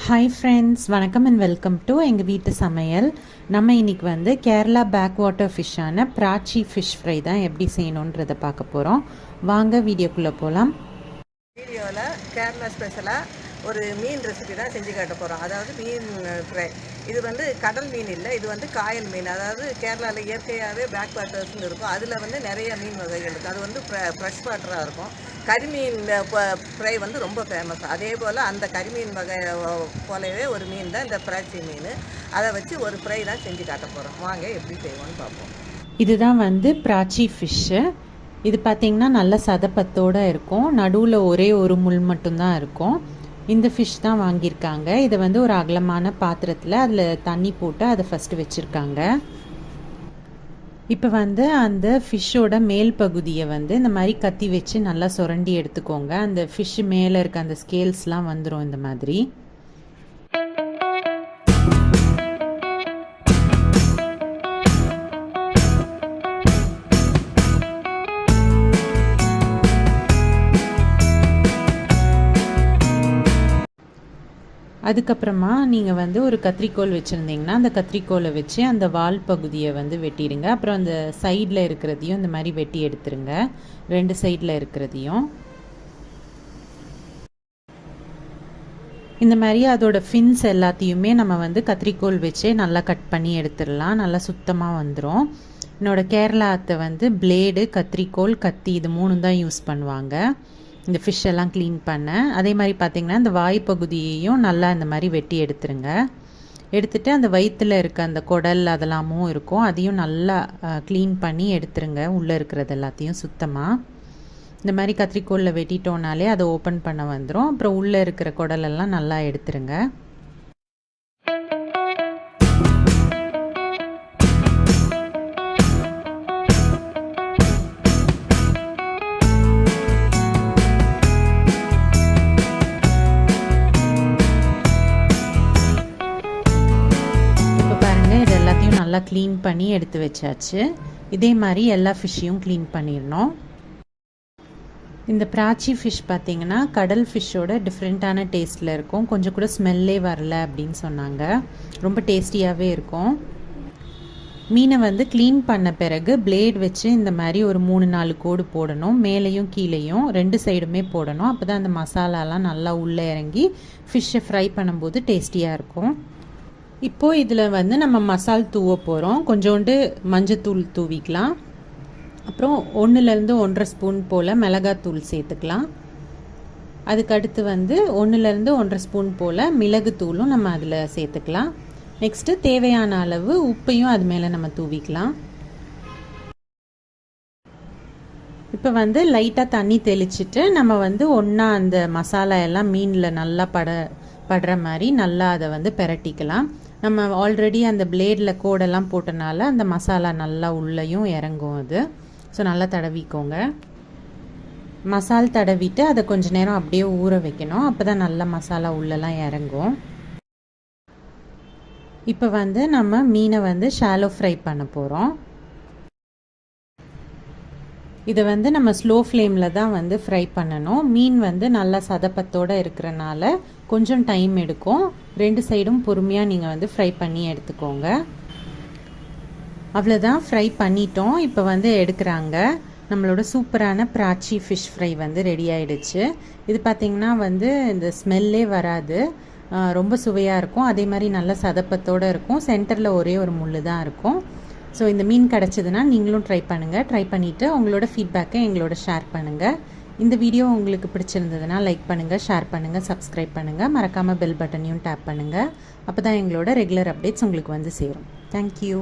Hi friends, வணக்கம் and welcome to எங்கள் வீட்டு சமையல். நம்ம இன்றைக்கி வந்து கேரளா பேக் வாட்டர் ஃபிஷ்ஷான பிராச்சி ஃபிஷ் ஃப்ரை தான் எப்படி செய்யணுன்றதை பார்க்க போகிறோம். வாங்க வீடியோக்குள்ளே போகலாம். வீடியோவில் கேரளா ஸ்பெஷலாக ஒரு மீன் ரெசிபி தான் செஞ்சு காட்ட போகிறோம். அதாவது மீன் ஃப்ரை. இது வந்து கடல் மீன் இல்லை, இது வந்து காயல் மீன். அதாவது கேரளாவில் இயற்கையாகவே பேக் வாட்டர்ஸ்னு இருக்கும். அதில் வந்து நிறைய மீன் வகைகள் இருக்குது. அது வந்து ஃப்ரெஷ் வாட்டராக இருக்கும். கரிமீன் ஃப்ரை வந்து ரொம்ப ஃபேமஸ். அதே போல் அந்த கரிமீன் வகை போலவே ஒரு மீன் தான் இந்த பிராச்சி மீன். அதை வச்சு ஒரு ஃப்ரை தான் செஞ்சு காட்ட போகிறோம். வாங்க எப்படி செய்வோன்னு பார்ப்போம். இதுதான் வந்து பிராச்சி ஃபிஷ்ஷு. இது பார்த்திங்கன்னா நல்ல சதப்பத்தோடு இருக்கும். நடுவில் ஒரே ஒரு முள் மட்டும்தான் இருக்கும். இந்த ஃபிஷ் தான் வாங்கியிருக்காங்க. இதை வந்து ஒரு அகலமான பாத்திரத்தில் அதில் தண்ணி போட்டு அதை ஃபஸ்ட்டு வச்சுருக்காங்க. இப்போ வந்து அந்த ஃபிஷ்ஷோட மேல் பகுதியை வந்து இந்த மாதிரி கத்தி வச்சு நல்லா சுரண்டி எடுத்துக்கோங்க. அந்த ஃபிஷ்ஷு மேலே இருக்க அந்த ஸ்கேல்ஸ்லாம் வந்துடும் இந்த மாதிரி. அதுக்கப்புறமா நீங்கள் வந்து ஒரு கத்திரிக்கோல் வச்சுருந்தீங்கன்னா அந்த கத்திரிக்கோலை வச்சு அந்த வால் பகுதியை வந்து வெட்டிடுங்க. அப்புறம் அந்த சைடில் இருக்கிறதையும் இந்த மாதிரி வெட்டி எடுத்துருங்க. ரெண்டு சைடில் இருக்கிறதையும் இந்த மாதிரி அதோட ஃபின்ஸ் எல்லாத்தையுமே நம்ம வந்து கத்திரிக்கோல் வச்சே நல்லா கட் பண்ணி எடுத்துடலாம். நல்லா சுத்தமாக வந்துடும். என்னோட கேரளாத்தை வந்து பிளேடு, கத்திரிக்கோல், கத்தி இது 3 தான் யூஸ் பண்ணுவாங்க இந்த ஃபிஷ் எல்லாம் க்ளீன் பண்ண. அதே மாதிரி பார்த்திங்கன்னா இந்த வாய் பகுதியையும் நல்லா இந்த மாதிரி வெட்டி எடுத்துருங்க. எடுத்துகிட்டு அந்த வயிற்றில் இருக்க அந்த குடல் அதெல்லாமும் இருக்கும், அதையும் நல்லா க்ளீன் பண்ணி எடுத்துருங்க. உள்ளே இருக்கிறது எல்லாத்தையும் சுத்தமாக இந்த மாதிரி கத்திரிக்கோலில் வெட்டிட்டோன்னாலே அதை ஓப்பன் பண்ண வந்துடும். அப்புறம் உள்ளே இருக்கிற குடலெல்லாம் நல்லா எடுத்துருங்க. நல்லா க்ளீன் பண்ணி எடுத்து வச்சாச்சு. இதே மாதிரி எல்லா ஃபிஷ்ஷையும் க்ளீன் பண்ணிடணும். இந்த பிராச்சி ஃபிஷ் பார்த்திங்கன்னா கடல் ஃபிஷ்ஷோட டிஃப்ரெண்ட்டான டேஸ்ட்டில் இருக்கும். கொஞ்சம் கூட ஸ்மெல்லே வரல அப்படின்னு சொன்னாங்க. ரொம்ப டேஸ்டியாகவே இருக்கும். மீனை வந்து க்ளீன் பண்ண பிறகு பிளேட் வச்சு இந்த மாதிரி ஒரு 3-4 கோடு போடணும். மேலேயும் கீழேயும் 2 சைடுமே போடணும். அப்போ தான் அந்த மசாலாலாம் நல்லா உள்ளே இறங்கி ஃபிஷ்ஷை ஃப்ரை பண்ணும்போது டேஸ்டியாக இருக்கும். இப்போது இதில் வந்து நம்ம மசால் தூவ போகிறோம். கொஞ்சோண்டு மஞ்சத்தூள் தூவிக்கலாம். அப்புறம் 1லேருந்து 1.5 ஸ்பூன் போல் மிளகாத்தூள் சேர்த்துக்கலாம். அதுக்கடுத்து வந்து 1லேருந்து 1.5 ஸ்பூன் போல் மிளகுத்தூளும் நம்ம அதில் சேர்த்துக்கலாம். நெக்ஸ்ட்டு தேவையான அளவு உப்பையும் அது மேலே நம்ம தூவிக்கலாம். இப்போ வந்து லைட்டாக தண்ணி தெளிச்சிட்டு நம்ம வந்து ஒன்றா அந்த மசாலா எல்லாம் மீனில் நல்லா படுற மாதிரி நல்லா அதை வந்து பெரட்டிக்கலாம். நம்ம ஆல்ரெடி அந்த பிளேடில் கோடெல்லாம் போட்டனால அந்த மசாலா நல்லா உள்ளேயும் இறங்கும் அது. ஸோ நல்லா தடவிக்கோங்க. மசால் தடவிட்டு அதை கொஞ்ச நேரம் அப்படியே ஊற வைக்கணும். அப்போ தான் நல்லா மசாலா உள்ளெல்லாம் இறங்கும். இப்போ வந்து நம்ம மீனை வந்து ஷாலோ ஃப்ரை பண்ண போகிறோம். இதை வந்து நம்ம ஸ்லோ ஃப்ளேமில் தான் வந்து ஃப்ரை பண்ணணும். மீன் வந்து நல்லா சதப்பத்தோடு இருக்கிறனால கொஞ்சம் டைம் எடுக்கும். 2 சைடும் பொறுமையாக நீங்கள் வந்து ஃப்ரை பண்ணி எடுத்துக்கோங்க. அவ்வளோதான், ஃப்ரை பண்ணிட்டோம். இப்போ வந்து எடுக்கிறாங்க. நம்மளோட சூப்பரான பிராச்சி ஃபிஷ் ஃப்ரை வந்து ரெடி ஆகிடுச்சு. இது பார்த்திங்கன்னா வந்து இந்த ஸ்மெல்லே வராது. ரொம்ப சுவையாக இருக்கும். அதே மாதிரி நல்ல சதப்பத்தோடு இருக்கும். சென்டரில் ஒரே ஒரு முள் தான் இருக்கும். ஸோ இந்த மீன் கிடச்சிதுன்னா நீங்களும் ட்ரை பண்ணுங்கள். ட்ரை பண்ணிவிட்டு உங்களோட ஃபீட்பேக்கை எங்களோட ஷேர் பண்ணுங்கள். இந்த வீடியோ உங்களுக்கு பிடிச்சிருந்ததுன்னா லைக் பண்ணுங்கள், ஷேர் பண்ணுங்கள், சப்ஸ்கிரைப் பண்ணுங்கள். மறக்காமல் பெல் பட்டனையும் டேப் பண்ணுங்கள். அப்போ தான் எங்களோட ரெகுலர் அப்டேட்ஸ் உங்களுக்கு வந்து சேரும். தேங்க்யூ.